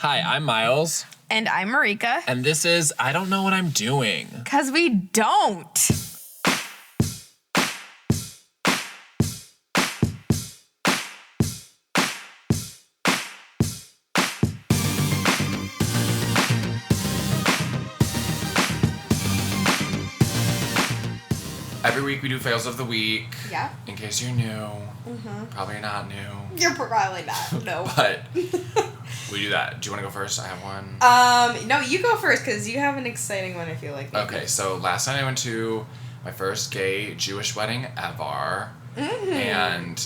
Hi, I'm Miles. And I'm Marika. And this is I Don't Know What I'm Doing. 'Cause we don't. Every week we do fails of the week. Yeah. In case you're new. Probably not new. You're probably not. No. But we do that. Do you want to go first? I have one. No, you go first because you have an exciting one. I feel like. Maybe. Okay, so last night I went to my first gay Jewish wedding ever. And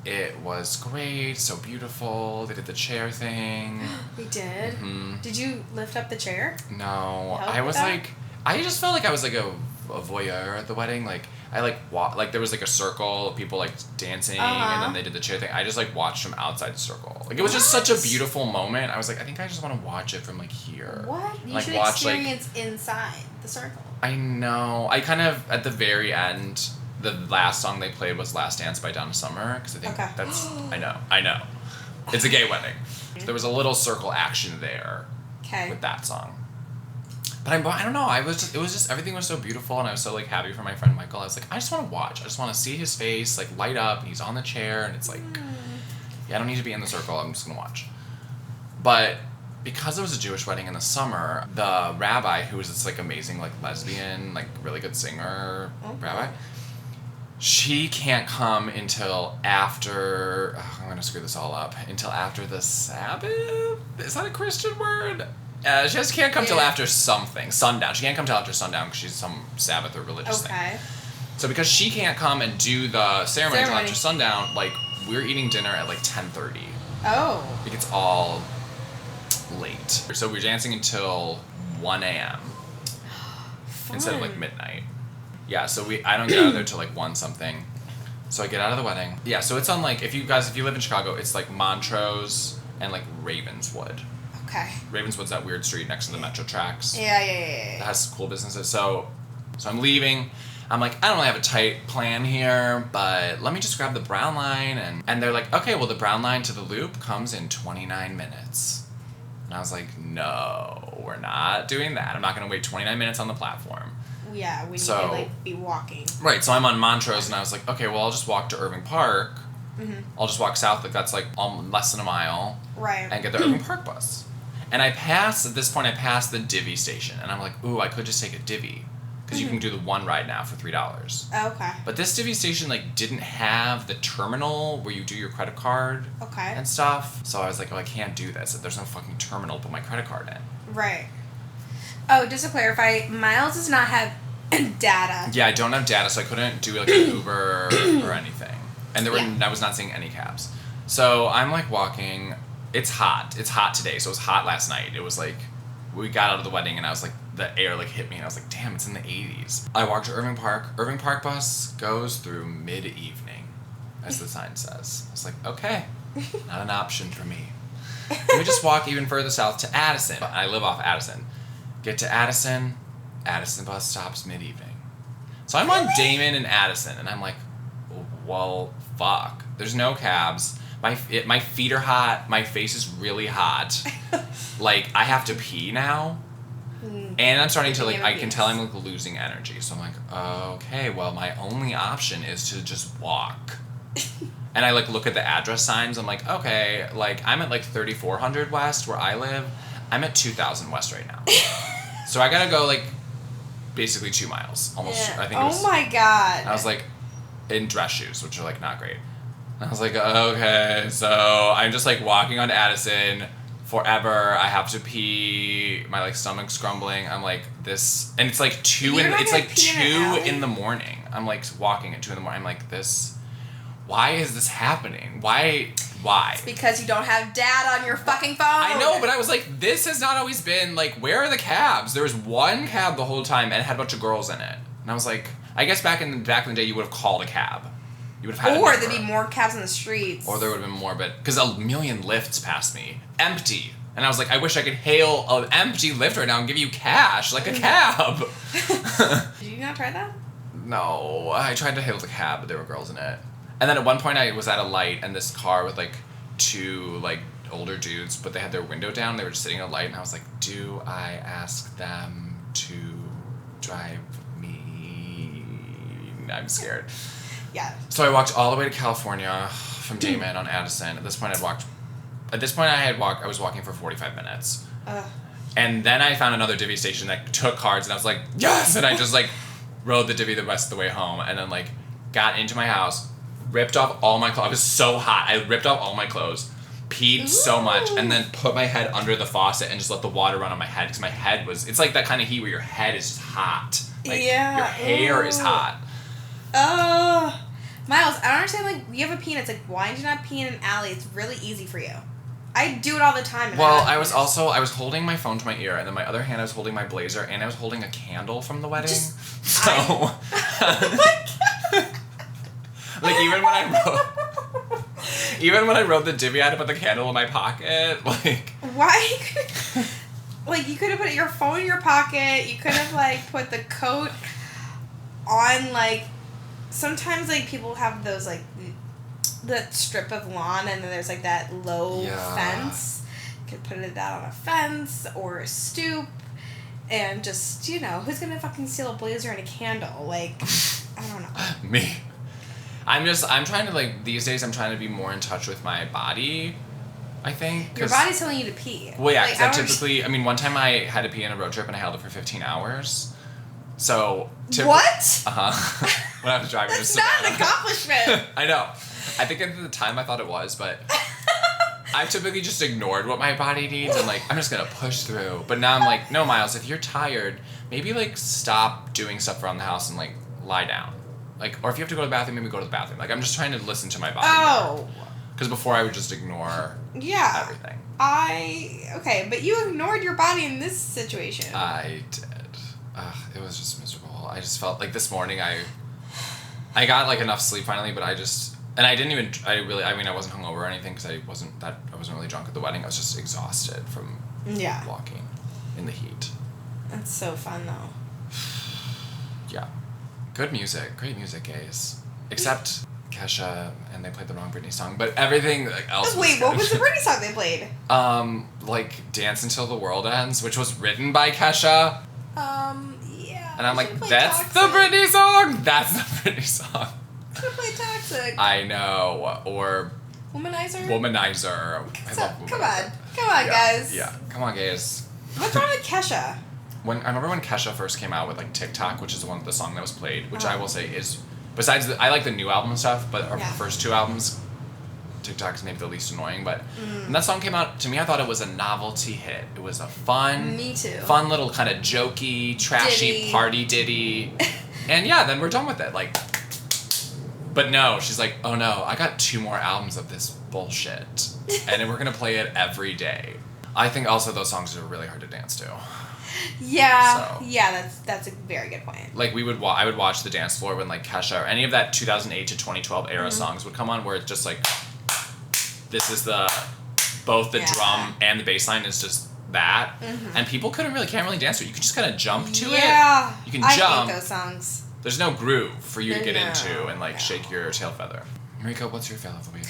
it was great, so beautiful. They did the chair thing. We did. Did you lift up the chair? No, Help I was with that? like, I just felt like I was like a voyeur at the wedding. Like I like there was like a circle of people like dancing, and then they did the chair thing. I just like watched from outside the circle. Like it was just such a beautiful moment. I was like, I think I just want to watch it from like here. What? You like should watch experience inside the circle. I know. I kind of at the very end. The last song they played was "Last Dance" by Donna Summer because I think that's I know, it's a gay wedding. So there was a little circle action there with that song. But I don't know. It was just everything was so beautiful, and I was so like happy for my friend Michael. I was like, I just want to watch. I just want to see his face like light up, and he's on the chair, and it's like, yeah, I don't need to be in the circle. I'm just gonna watch. But because it was a Jewish wedding in the summer, the rabbi, who was this like amazing like lesbian, like really good singer rabbi, she can't come until after. I'm gonna screw this all up. Until after the Sabbath. Is that a Christian word? She just can't come till after something. Sundown. She can't come till after sundown because she's some Sabbath or religious thing. So because she can't come and do the ceremony till after sundown, like we're eating dinner at like 10:30. Oh. Like it's all late. So we're dancing until 1 a.m. instead of like midnight. Yeah, so I don't get out of there till like 1 something. So I get out of the wedding. Yeah, so it's on like if you live in Chicago, it's like Montrose and like Ravenswood. Okay. Ravenswood's that weird street next to the Metro tracks. Yeah. That has cool businesses. So I'm leaving. I'm like, I don't really have a tight plan here, but let me just grab the Brown line. And they're like, okay, well, the Brown line to the Loop comes in 29 minutes. And I was like, no, we're not doing that. I'm not going to wait 29 minutes on the platform. Yeah, we need to like be walking. Right, so I'm on Montrose, and I was like, okay, well, I'll just walk to Irving Park. I'll just walk south, like that's like less than a mile. Right. And get the Irving Park bus. And at this point, I passed the Divvy station, and I'm like, ooh, I could just take a Divvy. Because you can do the one ride now for $3. Okay. But this Divvy station, like, didn't have the terminal where you do your credit card and stuff. So I was like, oh, I can't do this. There's no fucking terminal to put my credit card in. Right. Oh, just to clarify, Miles does not have data. Yeah, I don't have data, so I couldn't do like an Uber or anything. And I was not seeing any cabs. So I'm like walking. It's hot. It's hot today, so it was hot last night. It was like, we got out of the wedding, and I was like, the air like hit me, and I was like, damn, it's in the 80s. I walked to Irving Park. Irving Park bus goes through mid-evening, as the sign says. I was like, okay, not an option for me. Let me just walk even further south to Addison. I live off Addison. Get to Addison bus stops mid-evening. So I'm on Damon and Addison, and I'm like, well, fuck. There's no cabs. My feet are hot. My face is really hot. Like, I have to pee now. And I'm starting to, like, I can tell I'm, like, losing energy. So I'm like, okay, well, my only option is to just walk. And I, like, look at the address signs. I'm like, okay, like, I'm at, like, 3400 West where I live. I'm at 2000 West right now. So I gotta go, like, basically 2 miles. Almost, I think it was. Oh, my God. I was, like, in dress shoes, which are, like, not great. I was like, okay, so I'm just like walking on Addison forever. I have to pee. My like stomach's grumbling. I'm like this, and it's like 2 in the morning. I'm like walking at 2 in the morning. I'm like this. Why is this happening? Why? It's because you don't have data on your fucking phone. I know, but I was like, this has not always been like. Where are the cabs? There was one cab the whole time, and it had a bunch of girls in it. And I was like, I guess back in the day, you would have called a cab. You would have had or there'd be more cabs on the streets. Or there would have been more, but because a million lifts passed me, empty, and I was like, I wish I could hail an empty lift right now and give you cash like a cab. Did you not try that? No, I tried to hail the cab, but there were girls in it. And then at one point, I was at a light, and this car with like 2 like older dudes, but they had their window down. They were just sitting in a light, and I was like, do I ask them to drive me? I'm scared. Yeah. So I walked all the way to California from Damon on Addison. At this point, I was walking for 45 minutes. And then I found another divvy station that took cards, and I was like, yes! And I just, like, rode the divvy the rest of the way home, and then, like, got into my house, ripped off all my clothes. I was so hot. I ripped off all my clothes, peed so much, and then put my head under the faucet and just let the water run on my head, because my head was... It's like that kind of heat where your head is just hot. Like, your hair is hot. Oh. Miles, I don't understand, like, you have a pee, and it's like, why did you not pee in an alley? It's really easy for you. I do it all the time. Well, I was holding my phone to my ear, and then my other hand I was holding my blazer, and I was holding a candle from the wedding. Like, even when I rode the divvy, I had to put the candle in my pocket. Like, why? Like, you could have put your phone in your pocket. You could have, like, put the coat on, like, sometimes, like, people have those, like, the strip of lawn, and then there's, like, that low fence. You could put it down on a fence or a stoop, and just, you know, who's gonna fucking steal a blazer and a candle? Like, I don't know. Me. I'm trying to, like, these days I'm trying to be more in touch with my body, I think. Your body's telling you to pee. Well, yeah, like, because one time I had to pee on a road trip, and I held it for 15 hours. So... What? Uh-huh. When I was driving That's not an accomplishment. I know. I think at the time I thought it was, but I've typically just ignored what my body needs and, like, I'm just going to push through. But now I'm like, no, Miles, if you're tired, maybe, like, stop doing stuff around the house and, like, lie down. Like, or if you have to go to the bathroom, maybe go to the bathroom. Like, I'm just trying to listen to my body. Because before I would just ignore everything. Okay, but you ignored your body in this situation. I did. It was just miserable. I just felt like this morning I got, like, enough sleep finally, but I wasn't hungover or anything because I wasn't really drunk at the wedding. I was just exhausted from walking in the heat. That's so fun, though. Yeah. Good music. Great music, gays. Except Kesha, and they played the wrong Britney song, but everything else was good. What was the Britney song they played? Like Dance Until the World Ends, which was written by Kesha. Yeah. And I'm like, that's the Britney song? That's the Britney song. Could play Toxic. I know. Or... Womanizer? I love Womanizer. Come on, guys. Yeah. Come on, guys. What's wrong with Kesha? I remember when Kesha first came out with, like, TikTok, which is the song that was played, which I will say is... Besides, I like the new album and stuff, but our first two albums, TikTok is maybe the least annoying, but when that song came out, to me, I thought it was a novelty hit. It was a fun... Me too. Fun little kind of jokey, trashy party ditty. And yeah, then we're done with it. Like... But no, she's like, oh no, I got 2 more albums of this bullshit. And we're gonna play it every day. I think also those songs are really hard to dance to. Yeah, that's a very good point. Like I would watch the dance floor when, like, Kesha or any of that 2008 to 2012 era songs would come on, where it's just like, this is both the drum and the bass line is just that, and people can't really dance to it. You can just kind of jump to it. Yeah, you can jump. I hate those songs. There's no groove for you to get into and, like, shake your tail feather. Marika, what's your fail of the week?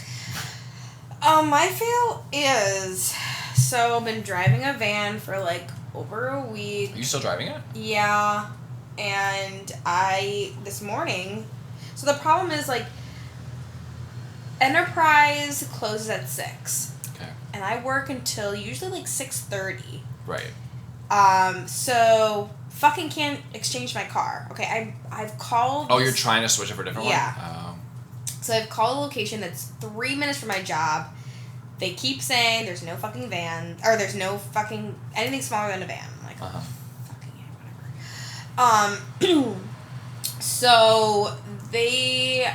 My fail is, so I've been driving a van for, like, over a week. Are you still driving it? Yeah. And this morning, so the problem is, like, Enterprise closes at 6. Okay. And I work until usually, like, 6:30. Right. So fucking can't exchange my car. Okay, I've called... Oh, you're trying to switch it for a different one? Yeah. So I've called a location that's 3 minutes from my job. They keep saying there's no fucking van, or there's no fucking anything smaller than a van. I'm like, fucking yeah, whatever. So they,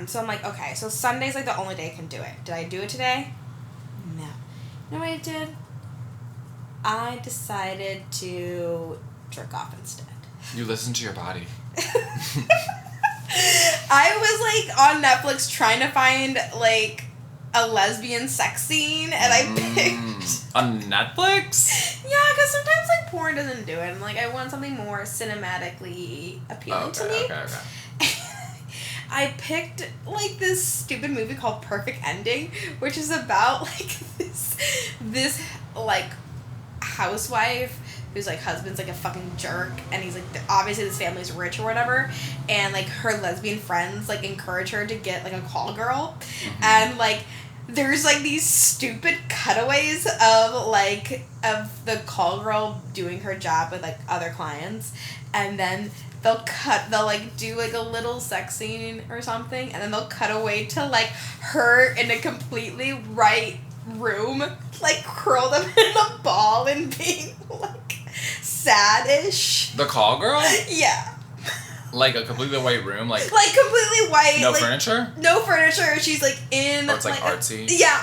so I'm like, okay, so Sunday's like the only day I can do it. Did I do it today? No. You know what I did? I decided to jerk off instead. You listen to your body. I was, like, on Netflix trying to find, like, a lesbian sex scene, and I picked... On Netflix? Yeah, because sometimes, like, porn doesn't do it, and, like, I want something more cinematically appealing to me. Okay. I picked like this stupid movie called Perfect Ending, which is about like this like housewife whose like husband's like a fucking jerk, and he's like obviously this family's rich or whatever, and like her lesbian friends like encourage her to get like a call girl, and like there's like these stupid cutaways of the call girl doing her job with like other clients, and then they'll like do like a little sex scene or something, and then they'll cut away to like her in a completely right room, like curled up in a ball and being like sad-ish. The call girl? Yeah. Like a completely white room, like completely white. no like, furniture? No furniture. She's like in. Oh, it's like artsy? Yeah.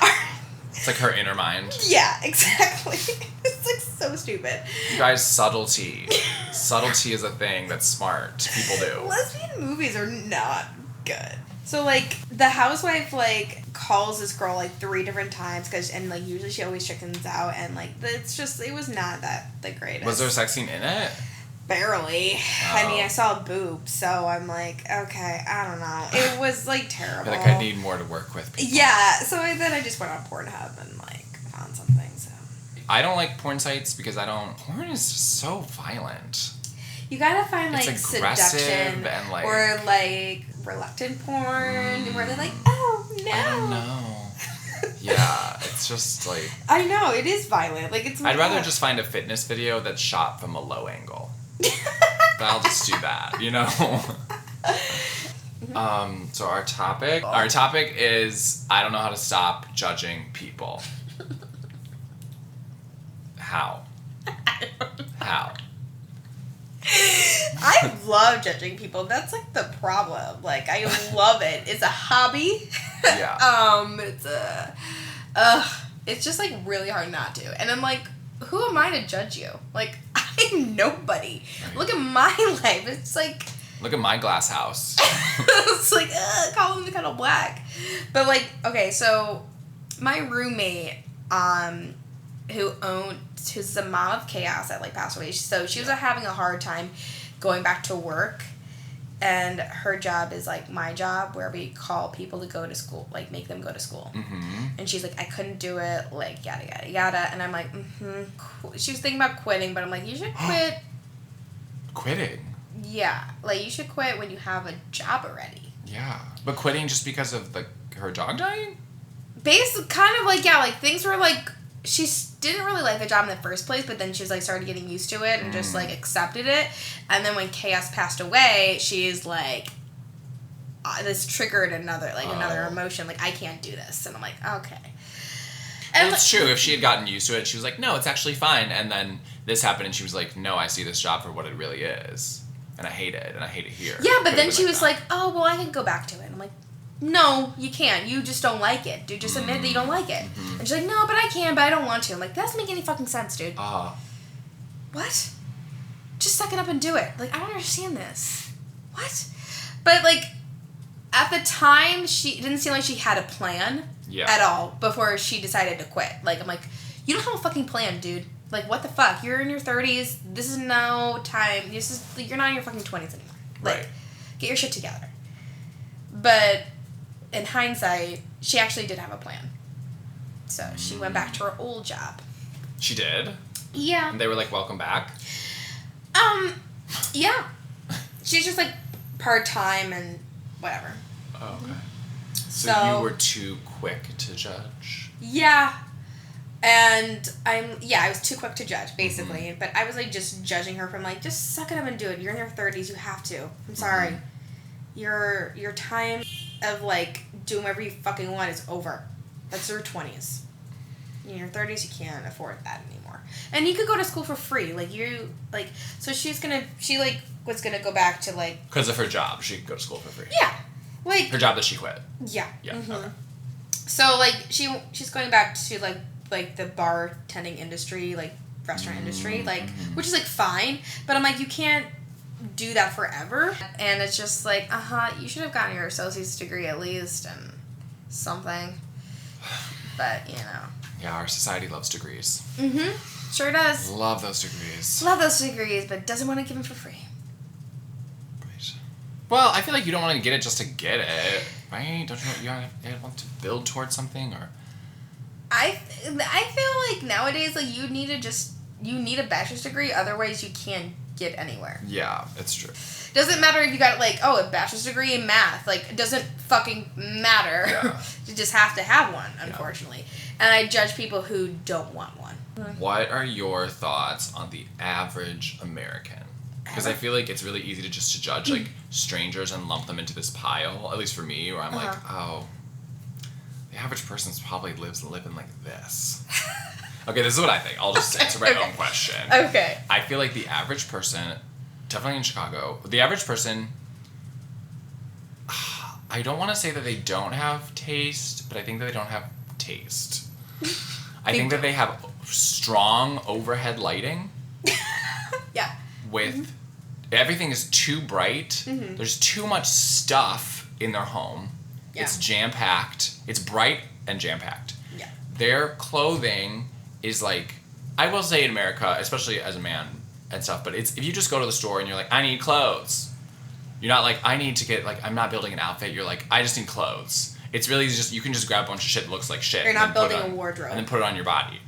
It's like her inner mind. Yeah, exactly. It's like so stupid. You guys, subtlety. Subtlety is a thing that smart people do. Lesbian movies are not good. So like the housewife like calls this girl like 3 different times and like usually she always chickens out, and like it was not that the greatest. Was there a sex scene in it? Barely. Oh. I mean, I saw a boob, so I'm like, okay, I don't know. It was like terrible. I feel like I need more to work with people. Yeah, so then I just went on Pornhub and like found something. So I don't like porn sites because porn is just so violent. you gotta find like It's aggressive seduction and, like, or like reluctant porn where they're like, oh no. I don't know. Yeah, it's just like I know, it is violent. Like it's. I'd rather just find a fitness video that's shot from a low angle. I'll just do that, you know? So our topic is I don't know how to stop judging people. How? How? I love judging people. That's like the problem. Like I love it. It's a hobby. Yeah. It's just like really hard not to. And I'm like, who am I to judge you? Like I'm nobody. Right. Look at my life. It's like Look at my glass house. it's like Colin the Kettle Black. But like, okay, so my roommate, who's the mom of Chaos that like passed away. So she was having a hard time going back to work, and her job is like my job where we call people to go to school, like make them go to school. Mm-hmm. And she's like, I couldn't do it, like yada yada yada. And I'm like, She was thinking about quitting, but I'm like, you should quit. Quitting? Yeah, like you should quit when you have a job already. Yeah. But quitting just because of her dog dying? Basically, kind of like, yeah, like things were like, she didn't really like the job in the first place, but then she was like started getting used to it and just like accepted it. And then when Chaos passed away, she's like, this triggered another emotion. Like, I can't do this. And I'm like, okay. And well, it's true. If she had gotten used to it, she was like, no, it's actually fine. And then this happened and she was like, no, I see this job for what it really is. And I hate it. And I hate it here. Yeah, but then she was like, oh, well, I can go back to it. And I'm like, no, you can't. You just don't like it. Dude, just admit that you don't like it. Mm-hmm. And she's like, no, but I can, but I don't want to. I'm like, that doesn't make any fucking sense, dude. What? Just suck it up and do it. Like, I don't understand this. What? But, like, at the time, she didn't seem like she had a plan at all before she decided to quit. Like, I'm like, you don't have a fucking plan, dude. Like, what the fuck? You're in your 30s. This is no time. You're not in your fucking 20s anymore. Like, right. Get your shit together. But in hindsight, she actually did have a plan. So she went back to her old job. She did? Yeah. And they were like, welcome back? Yeah. She's just like part-time and whatever. Oh, okay. So you were too quick to judge? Yeah. And I was too quick to judge, basically. Mm-hmm. But I was like just judging her from like, just suck it up and do it. You're in your 30s, you have to. I'm sorry. Mm-hmm. Your time of like doing whatever you fucking want is over. That's your 20s. In your 30s, you can't afford that anymore. And you could go to school for free. So she was gonna go back to like... Because of her job, she could go to school for free. Yeah. Like... Her job that she quit. Yeah. Yeah, mm-hmm. Okay. So, like, she's going back to, like the bartending industry, like, restaurant industry, like, which is, like, fine. But I'm like, you can't do that forever. And it's just like, you should have gotten your associate's degree at least and something. But, you know. Yeah, our society loves degrees. Mm-hmm. Sure does. Love those degrees. Love those degrees, but doesn't want to give them for free. Right. Well, I feel like you don't want to get it just to get it, right? Don't you want to build towards something, or? I feel like nowadays, like, you need a bachelor's degree, otherwise you can't get anywhere. Yeah, it's true. Doesn't matter if you got, like, a bachelor's degree in math. Like, it doesn't fucking matter. Yeah. You just have to have one, unfortunately. Yeah. And I judge people who don't want one. What are your thoughts on the average American? Because I feel like it's really easy to judge, like, strangers and lump them into this pile, at least for me, where I'm like, oh, the average person's probably living like this. Okay, this is what I think. I'll just answer my own question. Okay. I feel like the average person, definitely in Chicago, the average person, I don't want to say that they don't have taste, but I think that they don't have taste. I think that they have strong overhead lighting. Yeah. With everything is too bright. Mm-hmm. There's too much stuff in their home. Yeah. It's jam-packed. It's bright and jam-packed. Yeah. Their clothing is like, I will say in America, especially as a man and stuff, but it's if you just go to the store and you're like, I need clothes. You're not like, I need to get, like, I'm not building an outfit. You're like, I just need clothes. It's really just, you can just grab a bunch of shit that looks like shit. You're not building a wardrobe. And then put it on your body.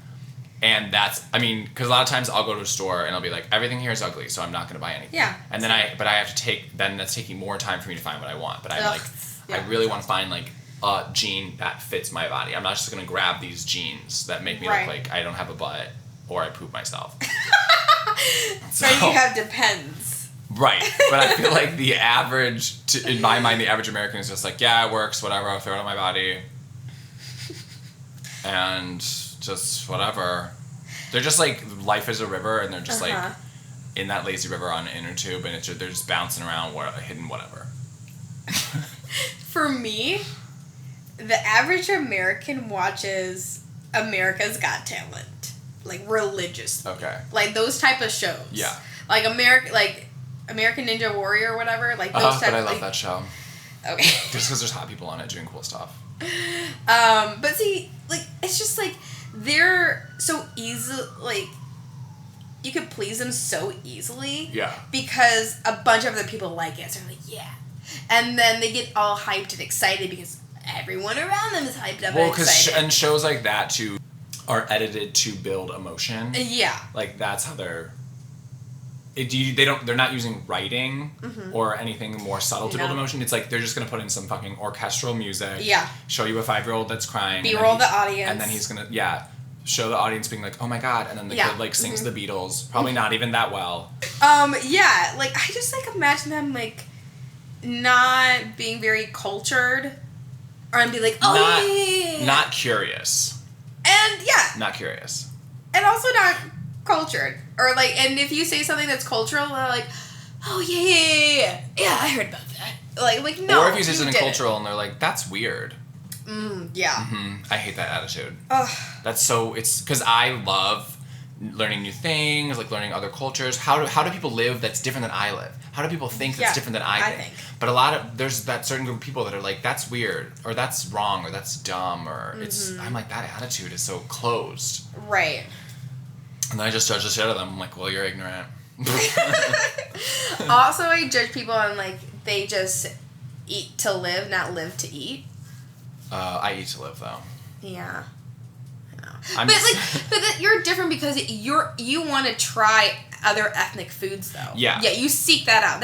And that's, I mean, because a lot of times I'll go to a store and I'll be like, everything here is ugly, so I'm not going to buy anything. Yeah. And then I have to then that's taking more time for me to find what I want. But I'm I really want to find, like, a jean that fits my body. I'm not just going to grab these jeans that make me look like I don't have a butt or I poop myself. So you have depends. Right. But I feel like the average, in my mind, the average American is just like, yeah, it works, whatever, I'll throw it on my body. And just whatever. They're just like, life is a river, and they're just like in that lazy river on an inner tube, and they're just bouncing around, hitting whatever. For me, the average American watches America's Got Talent, like, religiously. Okay. Like, those type of shows. Yeah. Like American Ninja Warrior or whatever. Like, those type but I of, love that show. Okay. Just because there's hot people on it doing cool stuff. But see, like, it's just like, they're so easy, like, you could please them so easily. Yeah. Because a bunch of other people like it. So they're like, yeah. And then they get all hyped and excited because everyone around them is hyped up and excited. And shows like that, too, are edited to build emotion. Yeah. Like, that's how they're they're not using writing or anything more subtle to build emotion. It's like they're just gonna put in some fucking orchestral music. Yeah. Show you a 5-year-old that's crying. B-roll the audience. And then he's gonna show the audience being like, oh my god, and then the kid like sings the Beatles. Probably not even that well. Yeah, like, I just like imagine them like not being very cultured, or I'd be like, not curious. And not curious. And also not cultured. Or, like, and if you say something that's cultural, they're like, oh, yeah, I heard about that. Like, no. Or if you say something cultural and they're like, that's weird. Yeah. Mm-hmm. I hate that attitude. Ugh. That's so, it's, because I love learning new things, like learning other cultures. How do people live that's different than I live? How do people think that's different than I think? But there's that certain group of people that are like, that's weird, or that's wrong, or that's dumb, or I'm like, that attitude is so closed. Right. And then I just judge the shit out of them. I'm like, well, you're ignorant. Also, I judge people on, like, they just eat to live, not live to eat. I eat to live, though. Yeah. I know. But you're different because you want to try other ethnic foods, though. Yeah. Yeah, you seek that out.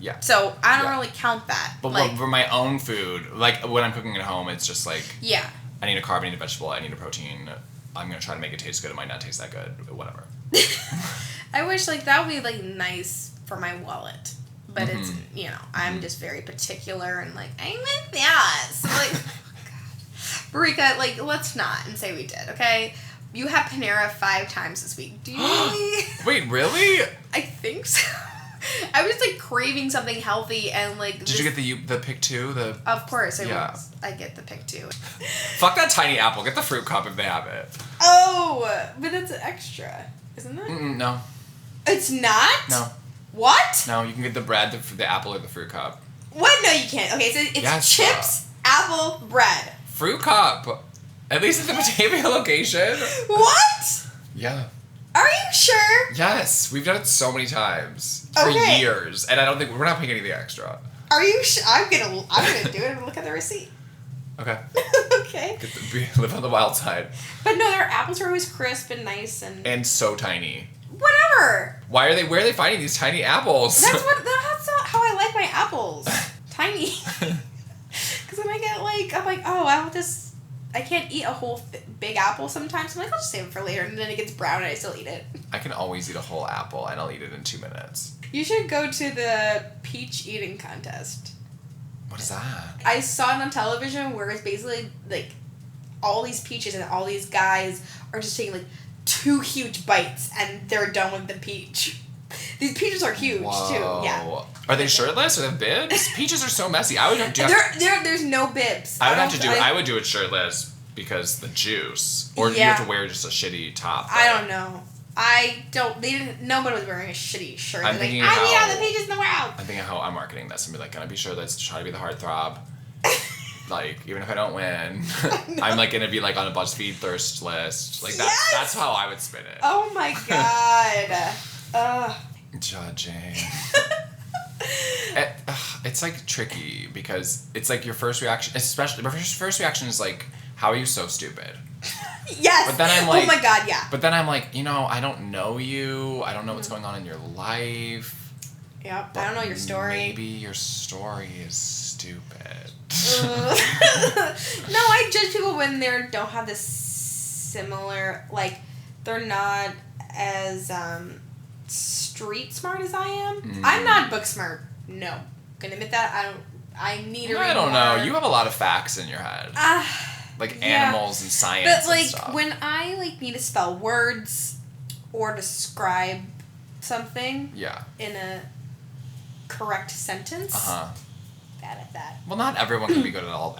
Yeah. So I don't really count that. But like, for my own food, like, when I'm cooking at home, it's just like... Yeah. I need a carb, I need a vegetable, I need a protein... I'm going to try to make it taste good. It might not taste that good. Whatever. I wish, like, that would be, like, nice for my wallet. But it's, you know, I'm just very particular and, like, I want this. Like, God. Marika, like, let's not and say we did, okay? You had Panera 5 times this week. Do you really? Wait, really? I think so. I was just, like, craving something healthy and, like... Did you get the pick 2? Of course, I get the pick 2. Fuck that tiny apple. Get the fruit cup if they have it. Oh, but that's extra, isn't it? No. It's not? No. What? No, you can get the bread, the apple, or the fruit cup. What? No, you can't. Okay, so it's chips, apple, bread. Fruit cup. At least at the Batavia location. What? Yeah. Are you sure? Yes, we've done it so many times for years, and I don't think we're not paying anything extra. Are you I'm gonna do it and look at the receipt. Okay. Okay. Live on the wild side. But no, their apples are always crisp and nice and so tiny. whatever. Where are they finding these tiny apples? That's not how I like my apples. Tiny. Because when I get I'm like, oh, I can't eat a whole big apple sometimes. I'm like, I'll just save it for later, and then it gets brown and I still eat it. I can always eat a whole apple, and I'll eat it in 2 minutes. You should go to the peach eating contest. What is that? I saw it on television where it's basically all these peaches and all these guys are just taking 2 huge bites and they're done with the peach. These peaches are huge too. Yeah. Are they shirtless or they have bibs? Peaches are so messy. I would have to. There's no bibs. I would do it shirtless because the juice. Or do you have to wear just a shitty top? I don't know. Nobody was wearing a shitty shirt. I'm thinking I need all the peaches in the world. I'm thinking how I'm marketing this and be like, gonna be shirtless, try to be the heartthrob. Even if I don't win, I'm gonna be on a BuzzFeed thirst list. That's how I would spin it. Oh my god. Judging. It's tricky because it's your first reaction, especially my first reaction is how are you so stupid? Yes. But then I'm oh my god, yeah. But then I'm I don't know you. I don't know what's going on in your life. Yep. I don't know your story. Maybe your story is stupid. No, I judge people when they don't have this similar they're not as street smart as I am. I'm not book smart. No. Gonna admit that. I need to read I don't more. know. You have a lot of facts in your head. Animals and science and stuff. But when I need to spell words or describe something in a correct sentence, bad at that. Well, not everyone can be good at all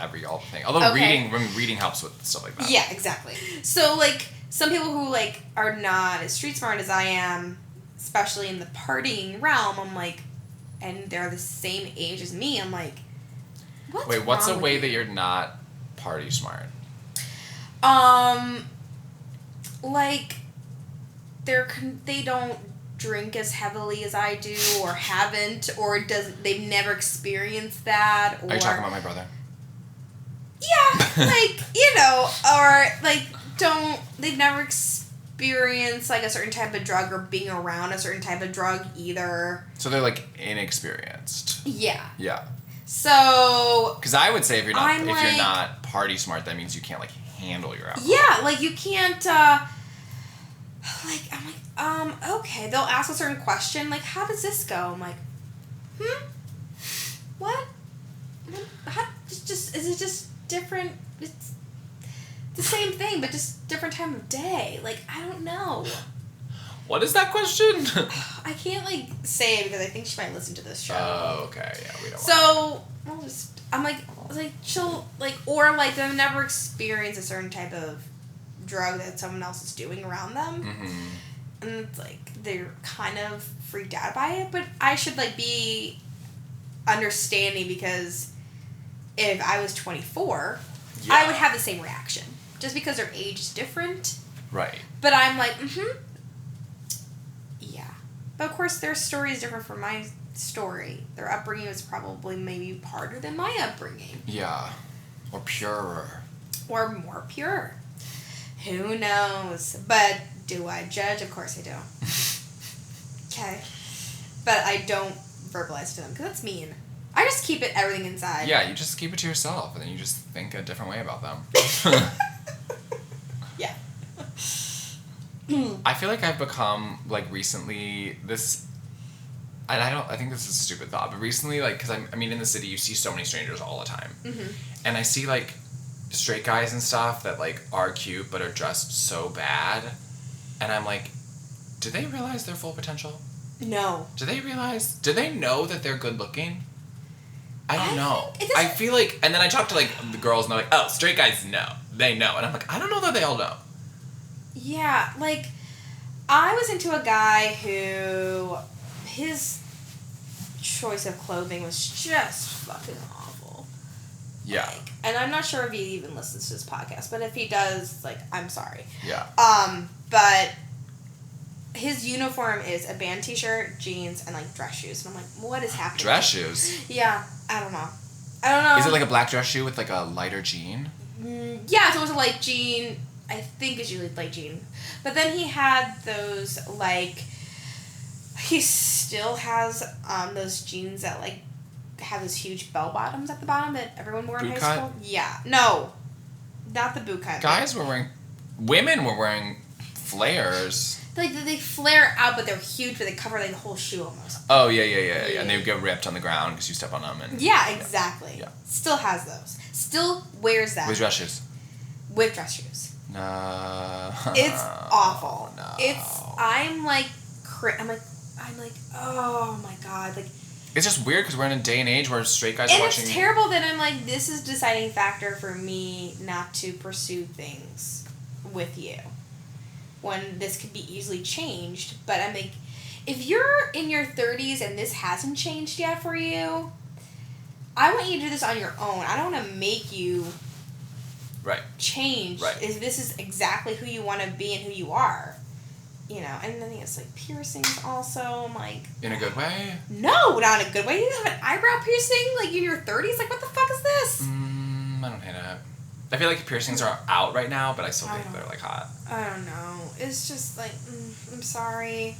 thing. Although reading helps with stuff like that. Yeah, exactly. So some people who are not as street smart as I am, especially in the partying realm, I'm and they're the same age as me, I'm what's a way that you're not party smart? They don't drink as heavily as I do, or haven't, or they've never experienced that. Or, are you talking about my brother? Yeah, or they've never experienced a certain type of drug or being around a certain type of drug either. So they're inexperienced. Yeah. Yeah. So. Because I would say if you're not party smart, that means you can't handle your alcohol. Yeah, you can't. Okay. They'll ask a certain question, how does this go? I'm what? How? Is it just different? It's the same thing, but just different time of day. I don't know. What is that question? I can't say it because I think she might listen to this show. Oh, okay. Yeah, we don't. So I'll just. I'm chill. Or they've never experienced a certain type of drug that someone else is doing around them. Mm-hmm. And it's they're kind of freaked out by it, but I should be understanding, because if I was 24, I would have the same reaction. Just because their age is different. Right. But I'm yeah. But of course their story is different from my story. Their upbringing was probably maybe harder than my upbringing. Yeah. Or purer. Or more pure. Who knows? But do I judge? Of course I do. Okay. But I don't verbalize to them, because that's mean. I just keep everything inside. Yeah, you just keep it to yourself, and then you just think a different way about them. Yeah. I feel I've become, recently, this... And I think this is a stupid thought, but recently, because in the city, you see so many strangers all the time. Mm-hmm. And I see, straight guys and stuff that, are cute but are dressed so bad. And I'm do they realize their full potential? No. Do they know that they're good looking? I don't know. I feel and then I talk to the girls and they're oh, straight guys know. They know. And I'm I don't know that they all know. Yeah, I was into a guy who his choice of clothing was just fucking awful. Yeah. And I'm not sure if he even listens to this podcast, but if he does, I'm sorry. Yeah. But his uniform is a band t-shirt, jeans, and like dress shoes. And I'm like, what is happening? Dress shoes? Yeah, I don't know. Is it like a black dress shoe with like a lighter jean? Yeah, so it was a light jean. I think it's usually light jean. But then he had those like, he still has those jeans that like have those huge bell bottoms at the bottom that everyone wore in boot high cut? school. Yeah, no, not the boot cut. Women were wearing flares. Like they flare out, but they're huge, but they cover like the whole shoe almost. Oh yeah, and they would get ripped on the ground because you step on them. And yeah, exactly. Yeah. Still has those. Still wears that. With dress shoes. With dress shoes. No. It's awful. No. I'm like, oh my god, like. It's just weird because we're in a day and age where straight guys are watching. And it's terrible that I'm like, this is deciding factor for me not to pursue things with you. When this could be easily changed. But I'm like, if you're in your 30s and this hasn't changed yet for you, I want you to do this on your own. I don't want to make you change if this is exactly who you want to be and who you are. You know, and then he has like piercings also. I'm like, in a good way? No, not in a good way. You have an eyebrow piercing like in your 30s? Like, what the fuck is this? I don't hate it. I feel like piercings are out right now, but I still think they're like hot. I don't know. It's just like, I'm sorry.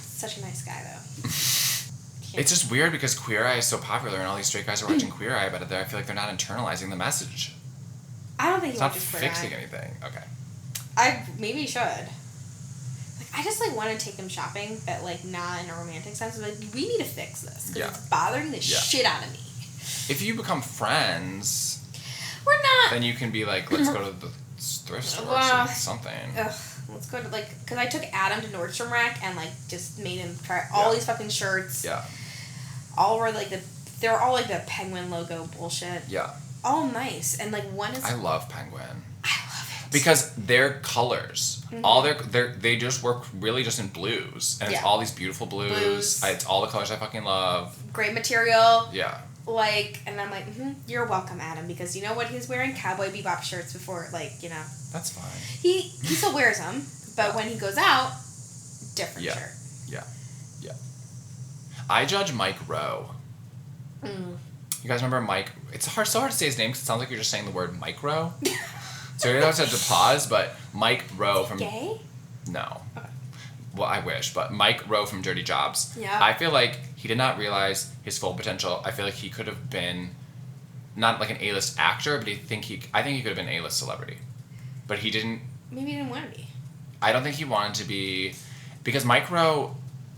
Such a nice guy though. It's just weird because Queer Eye is so popular and all these straight guys are watching Queer Eye, but I feel like they're not internalizing the message. I don't think it's not fixing anything. Okay. Maybe you should. Like, I just like want to take him shopping, but like not in a romantic sense. Like, we need to fix this because it's bothering the shit out of me. If you become friends, we're not. Then you can be like, let's go to the thrift store or something. Let's go to like, because I took Adam to Nordstrom Rack and like just made him try all these fucking shirts. Yeah. All were like they were all like the Penguin logo bullshit. Yeah. All nice and like one is. I love Penguin. I love it because their colors, all they just work really just in blues, and it's all these beautiful blues. It's all the colors I fucking love. Great material. Yeah. Like, and I'm like, you're welcome, Adam, because you know what he's wearing? Cowboy Bebop shirts before, like, you know. That's fine. He still wears them, but when he goes out, different shirt. Yeah. I judge Mike Rowe. You guys remember Mike? It's so hard to say his name because it sounds like you're just saying the word micro. So you always have to pause, but Mike Rowe from... Gay? No. Okay. Well, I wish, but Mike Rowe from Dirty Jobs. Yeah. I feel like he did not realize his full potential. I feel like he could have been not like an A-list actor, but I think he could have been an A-list celebrity. But he didn't... Maybe he didn't want to be. I don't think he wanted to be... Because Mike Rowe,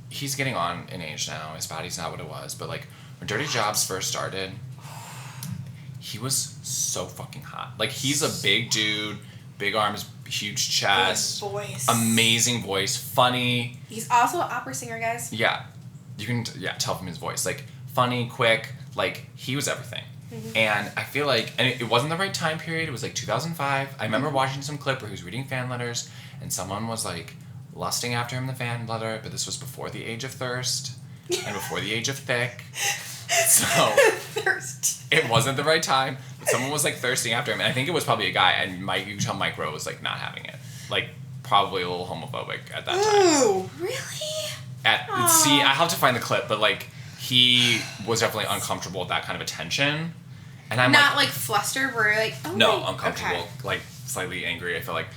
he's getting on in age now. His body's not what it was. But like, when Dirty Jobs first started, he was so fucking hot. Like, he's a big dude, big arms, huge chest. Good voice. Amazing voice. Funny. He's also an opera singer, guys. Yeah. You can tell from his voice. Like, funny, quick. Like, he was everything. And I feel like, and it wasn't the right time period. It was like 2005. I remember watching some clip where he was reading fan letters, and someone was like lusting after him in the fan letter, but this was before the age of thirst and before the age of thick. So thirst. It wasn't the right time. But someone was like thirsting after him, and I think it was probably a guy. And you could tell Mike Rowe was like not having it, like probably a little homophobic at that time. Ooh, really? See, I have to find the clip, but like he was definitely uncomfortable with that kind of attention, and I'm not like flustered, where you're like, oh no, uncomfortable, like slightly angry. I feel like,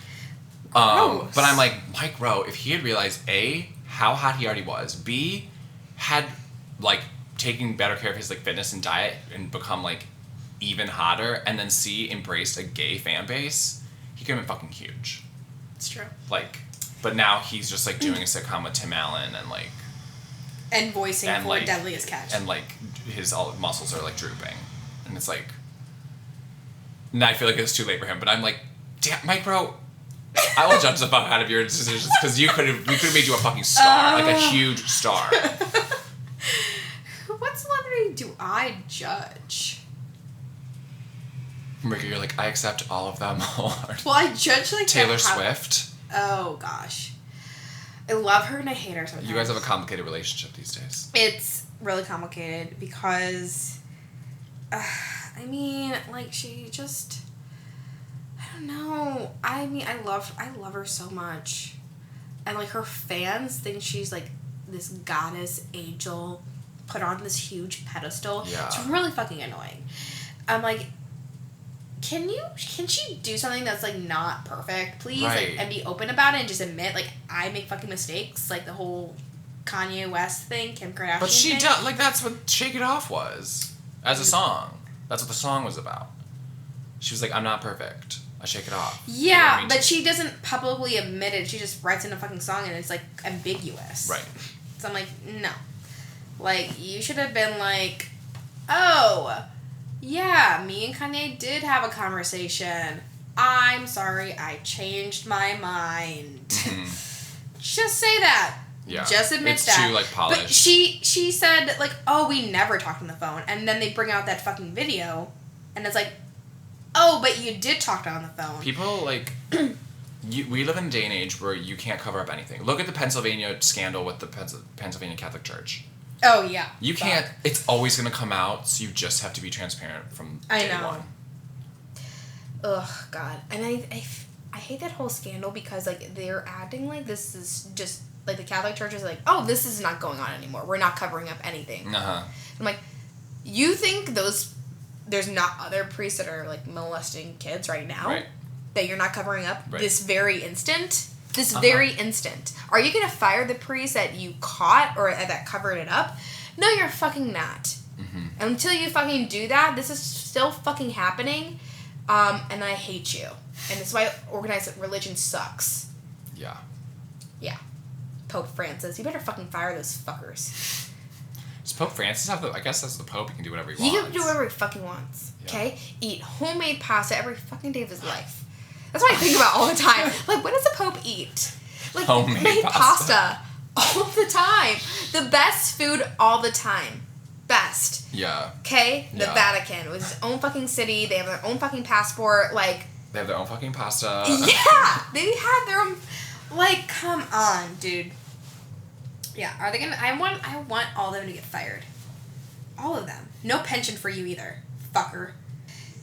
Gross. but I'm like Mike Rowe. If he had realized A, how hot he already was, B, had like taking better care of his like fitness and diet and become like even hotter, and then C, embraced a gay fan base, he could have been fucking huge. It's true. Like, but now he's just like doing a sitcom with Tim Allen and like. And voicing for like, Deadliest Catch. And like his all muscles are like drooping, and it's like. And I feel like it's too late for him, but I'm like, damn, Mike Rowe, I will judge the fuck out of your decisions because we could have made you a fucking star, like a huge star. What celebrity do I judge? Ricky, you're like, I accept all of them. Well, I judge like Taylor Swift. Oh gosh. I love her and I hate her sometimes. You guys have a complicated relationship these days. It's really complicated because, I mean, like she just, I don't know. I mean, I love her so much, and like her fans think she's like this goddess angel put on this huge pedestal. Yeah. It's really fucking annoying. I'm like, can she do something that's like not perfect, please? Right. Like, and be open about it and just admit like I make fucking mistakes, like the whole Kanye West thing, Kim Kardashian But she thing. like that's what Shake It Off was as a song. That's what the song was about. She was like, I'm not perfect. I shake it off. Yeah, You know what I mean? but she doesn't publicly admit it. She just writes in a fucking song and it's like ambiguous. Right. So I'm like, no. Like, you should have been like, oh, yeah, me and Kanye did have a conversation. I'm sorry, I changed my mind. Mm-hmm. Just say that. Yeah. Just admit it's that. too like polished. But she said, like, oh, we never talked on the phone. And then they bring out that fucking video. And it's like, oh, but you did talk on the phone. People, like, we live in a day and age where you can't cover up anything. Look at the Pennsylvania scandal with the Pennsylvania Catholic Church. Oh, yeah. You can't, it's always going to come out, so you just have to be transparent from day one. Ugh, God. And I hate that whole scandal because, like, they're acting like this is just, like, the Catholic Church is like, oh, this is not going on anymore. We're not covering up anything. Uh-huh. I'm like, you think there's not other priests that are, like, molesting kids right now? Right. That you're not covering up Right. this very instant? This very instant. Are you going to fire the priest that you caught or that covered it up? No, you're fucking not. Mm-hmm. Until you fucking do that, this is still fucking happening. And I hate you. And that's why organized religion sucks. Yeah. Yeah. Pope Francis, you better fucking fire those fuckers. Does Pope Francis have I guess that's the Pope, he can do whatever he He wants. can do whatever he fucking wants. Yeah. Okay? Eat homemade pasta every fucking day of his life. That's what I think about all the time. Like, what does a Pope eat? Like, Homemade made pasta. all the time. The best food all the time. Best. Yeah. Okay? The Yeah. Vatican with its own fucking city. They have their own fucking passport. Like, They have their own fucking pasta. yeah! They have their own... Like, come on, dude. Yeah, are they gonna... I want all of them to get fired. All of them. No pension for you either. Fucker.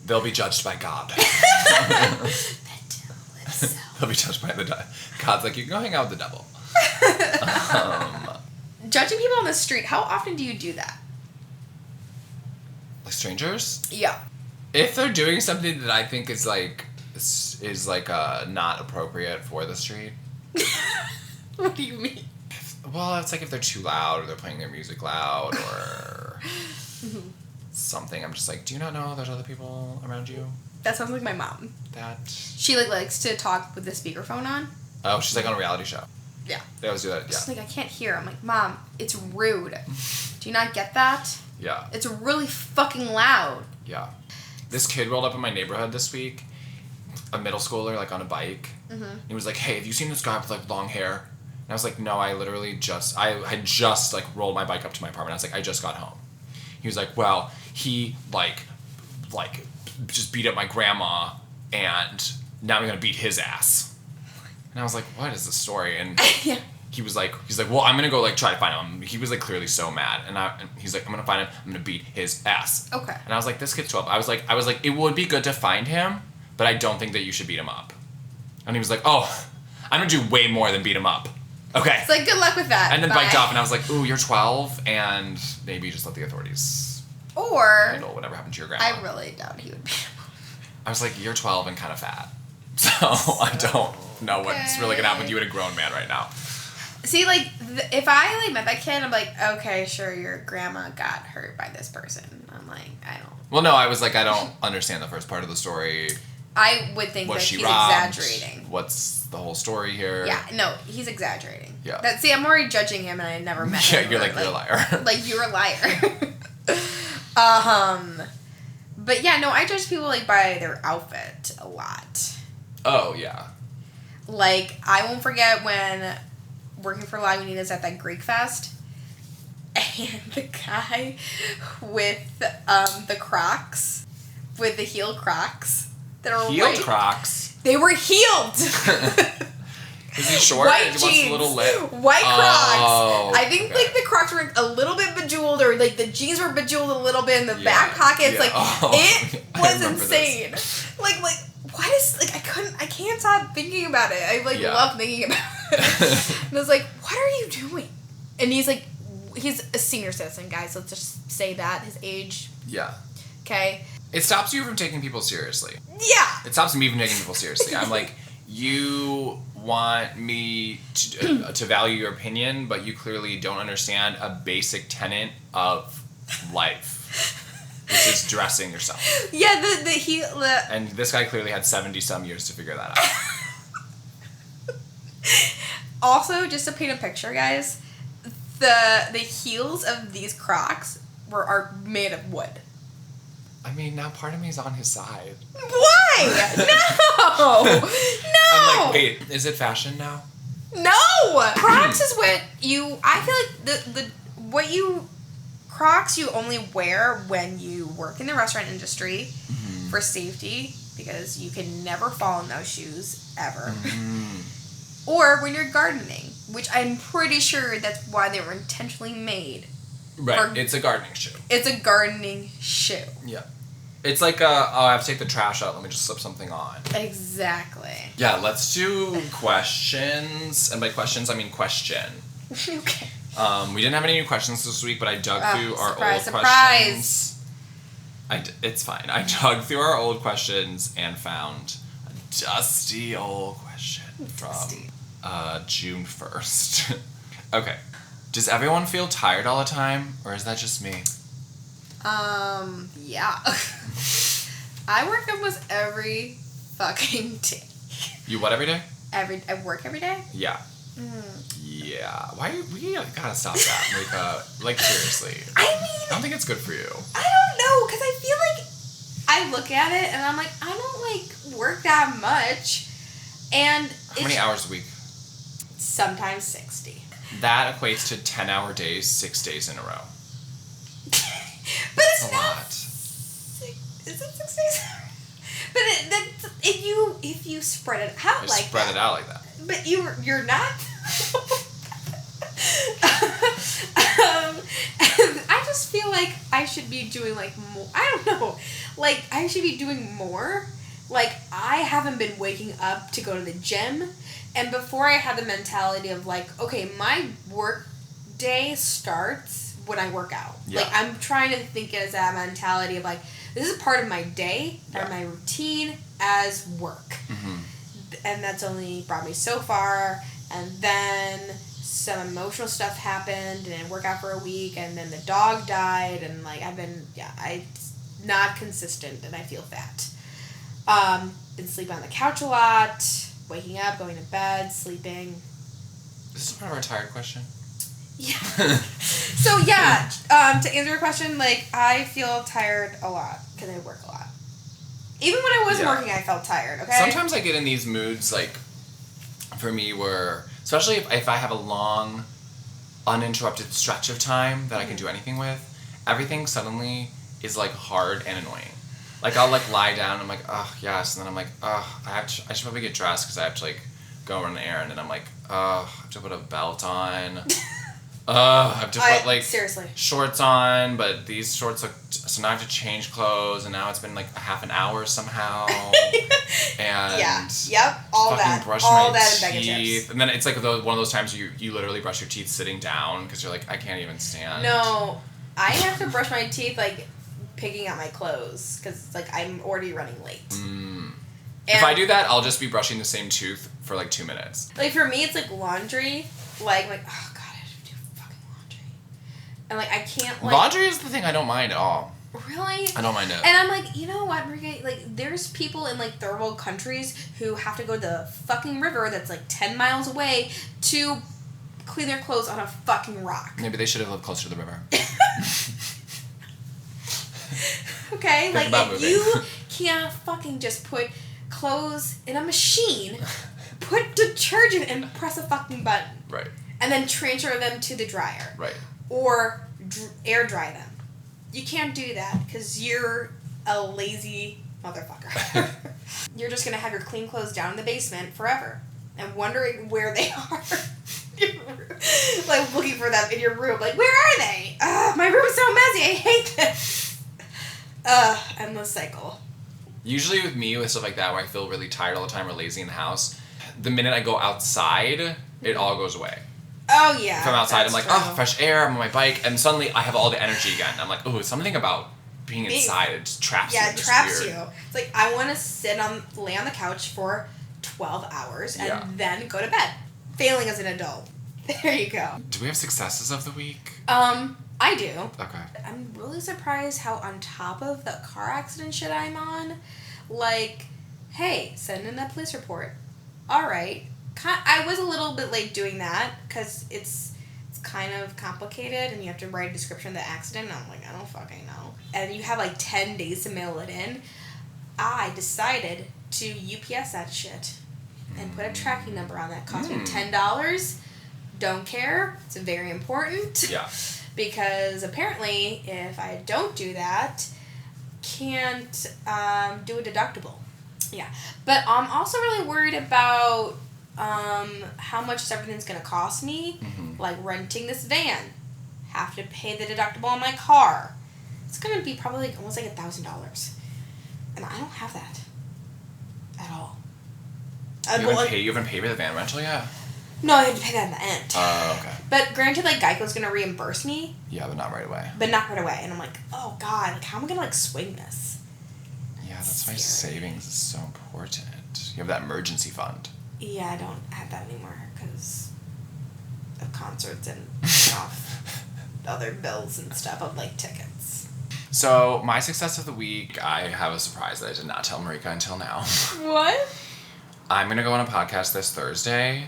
They'll be judged by God. They'll be judged by the God's like, you can go hang out with the devil. Judging people on the street, how often do you do that? Like strangers? Yeah. If they're doing something that I think is like not appropriate for the street. What do you mean? Well, it's like if they're too loud or they're playing their music loud or something. I'm just like, do you not know there's other people around you? That sounds like my mom. That. She like likes to talk with the speakerphone on. Oh, she's like on a reality show. Yeah. They always do that. Yeah. She's like, I can't hear. I'm like, Mom, it's rude. Do you not get that? Yeah. It's really fucking loud. Yeah. This kid rolled up in my neighborhood this week, a middle schooler, like on a bike. Mm-hmm. He was like, hey, have you seen this guy with like long hair? And I was like, no, I had just like rolled my bike up to my apartment. I was like, I just got home. He was like, well, he like just beat up my grandma and now I'm going to beat his ass. And I was like, what is the story? And Yeah. he's like, well, I'm going to go like try to find him. He was like clearly so mad. And he's like, I'm going to find him. I'm going to beat his ass. Okay. And I was like, this kid's 12. I was like, it would be good to find him, but I don't think that you should beat him up. And he was like, oh, I'm going to do way more than beat him up. Okay. It's like, good luck with that. And then Bye. biked off, and I was like, ooh, you're 12, and maybe just let the authorities Or handle whatever happened to your grandma. I really doubt he would be. I was like, you're 12 and kind of fat. So I don't know what's really going to happen with you and a grown man right now. See, like, if I, like, met that kid, I'm like, okay, sure, your grandma got hurt by this person. I'm like, I don't... Well, no, I was like, I don't understand the first part of the story. I would think Was that she he's robbed? exaggerating. What's the whole story here? Yeah, no, he's exaggerating. Yeah. See, I'm already judging him, and I never met him. Yeah, you're like, you're a liar. Like, you're a liar. But yeah, no, I judge people, like, by their outfit a lot. Oh, yeah. Like, I won't forget when working for Lagunitas at that Greek Fest, and the guy with the Crocs, with the heel Crocs that are Heeled white. Crocs. They were heeled. Is he short? White He wants a jeans, little lip. white Crocs. Oh, I think okay. like the Crocs were a little bit bejeweled, or like the jeans were bejeweled a little bit in the Yeah, back pockets. yeah. Like Oh, it I was remember insane. Like why does, like, I can't stop thinking about it. I, like, love thinking about it. And I was like, what are you doing? And he's like, he's a senior citizen, guys. Let's just say that. His age. Yeah. Okay. It stops you from taking people seriously. Yeah. It stops me from taking people seriously. I'm like, you want me to value your opinion, but you clearly don't understand a basic tenet of life, which is dressing yourself. Yeah, And this guy clearly had 70-some years to figure that out. Also, just to paint a picture, guys, the heels of these Crocs are made of wood. I mean, now part of me is on his side. Why? No! No! I'm like, wait, is it fashion now? No! Crocs is what I feel like Crocs you only wear when you work in the restaurant industry for safety, because you can never fall in those shoes, ever. Or when you're gardening, which I'm pretty sure that's why they were intentionally made. Right, it's a gardening shoe. It's a gardening shoe. Yeah. It's like, I have to take the trash out, let me just slip something on. Exactly. Yeah, let's do questions. And by questions, I mean question. Okay. We didn't have any new questions this week, but I dug through our old questions. It's fine. I dug through our old questions and found a dusty old question from June 1st. Okay. Does everyone feel tired all the time, or is that just me? Yeah. I work almost every fucking day. You what every day? I work every day? Yeah. Yeah. Why we gotta stop that? Like seriously. I mean, I don't think it's good for you. I don't know, because I feel like I look at it and I'm like, I don't like work that much. And how many hours a week? Sometimes 60. That equates to 10-hour days, 6 days in a row. But it's a not lot. Is it 6 days? But if you spread it out like that. Spread it out like that. But you're not. I just feel like I should be doing like more. I don't know. Like I should be doing more. Like I haven't been waking up to go to the gym, and before I had the mentality of like, okay, my work day starts when I work out. Yeah. Like I'm trying to think as that mentality of like, this is part of my day or my routine as work. And that's only brought me so far. And then some emotional stuff happened, and I worked out for a week, and then the dog died, and like I'm not consistent, and I feel fat. Been sleeping on the couch a lot, waking up, going to bed, sleeping. This is part of our tired question. Yeah. So yeah, to answer your question, like I feel tired a lot because I work a lot. Even when I wasn't working, I felt tired. Okay. Sometimes I get in these moods, like for me, where especially if I have a long, uninterrupted stretch of time that I can do anything with, everything suddenly is like hard and annoying. Like I'll like lie down, and I'm like, oh yes, and then I'm like, oh I should probably get dressed because I have to like go run an errand, and I'm like, oh I have to put a belt on. I have to put like seriously shorts on, but these shorts look so now I have to change clothes, and now it's been like a half an hour somehow. And all fucking that, brush all my that and bag of teeth, chips. and then it's like one of those times you literally brush your teeth sitting down because you're like I can't even stand. No, I have to brush my teeth like picking out my clothes because like I'm already running late. If I do that, I'll just be brushing the same tooth for like 2 minutes. Like for me, it's like laundry. Like oh god, I have to do fucking laundry, and like I can't like laundry is the thing I don't mind at all. Really? I don't mind it. And I'm like, you know what, Marika? Like, there's people in, like, third world countries who have to go to the fucking river that's, like, 10 miles away to clean their clothes on a fucking rock. Maybe they should have lived closer to the river. Okay? Like, if you can't fucking just put clothes in a machine, put detergent and press a fucking button. Right. And then transfer them to the dryer. Right. Or air dry them. You can't do that because you're a lazy motherfucker. You're just going to have your clean clothes down in the basement forever and wondering where they are. Like looking for them in your room. Like, where are they? My room is so messy. I hate this. Endless cycle. Usually with me, with stuff like that, where I feel really tired all the time or lazy in the house, the minute I go outside, it all goes away. Oh, yeah. If I'm outside, I'm like, true. oh, fresh air, I'm on my bike, and suddenly I have all the energy again. I'm like, oh, something about being inside, it just traps you. Yeah, it It's traps weird. you. It's like, I want to lay on the couch for 12 hours and then go to bed. Failing as an adult. There you go. Do we have successes of the week? I do. Okay. I'm really surprised how on top of the car accident shit I'm on, like, hey, send in a police report. All right. I was a little bit late doing that because it's kind of complicated and you have to write a description of the accident. And I'm like, I don't fucking know. And you have like 10 days to mail it in. I decided to UPS that shit and put a tracking number on that. Cost me $10. Don't care. It's very important. Yeah. Because apparently, if I don't do that, can't do a deductible. Yeah. But I'm also really worried about how much everything's going to cost me. Mm-hmm. Like renting this van. Have to pay the deductible on my car. It's going to be probably like almost like $1,000. And I don't have that. At all. You haven't paid for the van rental yet? No, I had to pay that in the end. Oh, okay. But granted, like, Geico's going to reimburse me. Yeah, but not right away. But not right away. And I'm like, oh, God. Like, how am I going to, like, swing this? Yeah, that's why Scary. savings is so important. You have that emergency fund. Yeah, I don't have that anymore because of concerts and off other bills and stuff of, like, tickets. So, my success of the week, I have a surprise that I did not tell Marika until now. What? I'm going to go on a podcast this Thursday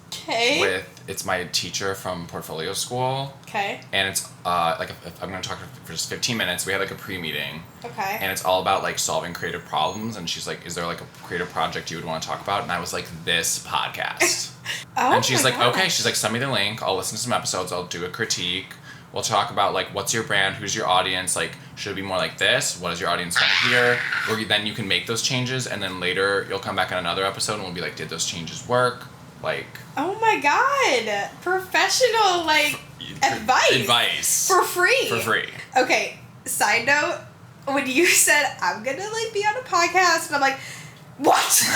Okay. it's my teacher from Portfolio School. Okay. And it's, like, if I'm going to talk for just 15 minutes. We had, like, a pre-meeting. Okay. And it's all about, like, solving creative problems. And she's like, is there, like, a creative project you would want to talk about? And I was like, this podcast. Oh, And she's my like, gosh. okay. She's like, send me the link. I'll listen to some episodes. I'll do a critique. We'll talk about, like, what's your brand? Who's your audience? Like, should it be more like this? What does your audience want to hear? Or then you can make those changes. And then later you'll come back on another episode and we'll be like, did those changes work? Like... Oh, my God. Professional, like, advice. For free. For free. Okay. Side note, when you said, I'm going to, like, be on a podcast, and I'm like, what?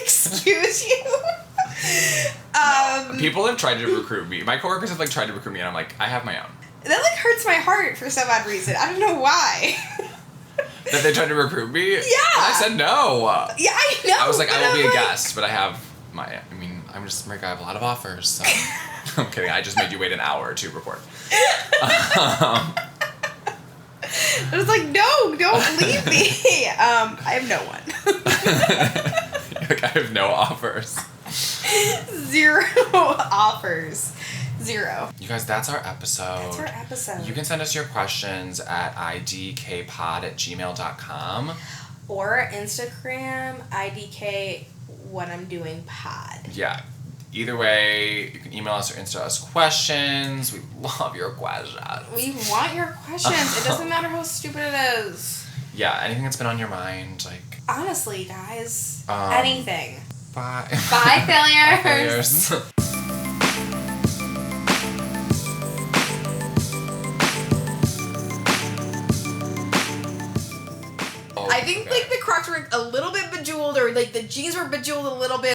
Excuse you? People have tried to recruit me. My coworkers have, like, tried to recruit me, and I'm like, I have my own. That, like, hurts my heart for some odd reason. I don't know why. That they tried to recruit me? Yeah. And I said no. Yeah, I know. I was like, but I will I'm be a like- guest, but I have I'm just, Marika, I have a lot of offers, so. I'm kidding, I just made you wait an hour to record. I was like, no, don't leave me. I have no one. Like, I have no offers. 0 offers. 0. You guys, that's our episode. That's our episode. You can send us your questions at idkpod@gmail.com. Or Instagram, IDK, what I'm doing pod. Yeah. Either way, you can email us or Insta us questions. We love your questions. We want your questions. It doesn't matter how stupid it is. Yeah, anything that's been on your mind, like... Honestly, guys. Um, Anything. Bye. Bye, failures. Bye, failures. I think, like, the Crocs were a little bit bejeweled, or, like, the jeans were bejeweled a little bit.